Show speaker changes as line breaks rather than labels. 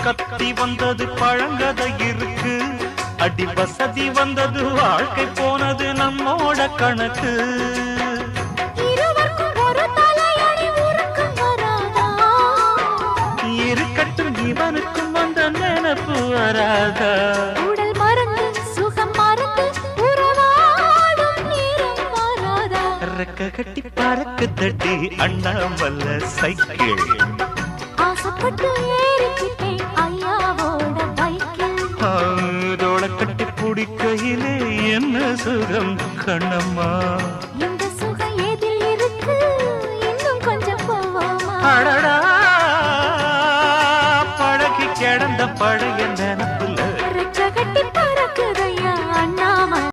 கத்தி வந்தது பழங்கதை இருக்கு, அடி வசதி வந்தது வாழ்க்கை போனது நம்மோட கணக்கு. இருக்கட்டும் இவனுக்கும் வந்த நினைப்பு வராதா?
உடல் மறந்து சுகம் மறந்து உறவாடும் நேரம் வராதா?
ரெக்க கட்டி பறக்கு தட்டி அண்ணாமல்ல சைக்கிள்
ஆசைப்பட்டு ஏறிக்கிட்டேன் ஐயாவோட பைக்கில்.
தோள கட்டி பிடிக்கையிலே என்ன சுகம் கண்ணம்மா.
இந்த சுகம் எதில் இருக்கு இன்னும் கொஞ்சம் போவோமா?
அடடா பழகி கிடந்த பழைய நினைப்பு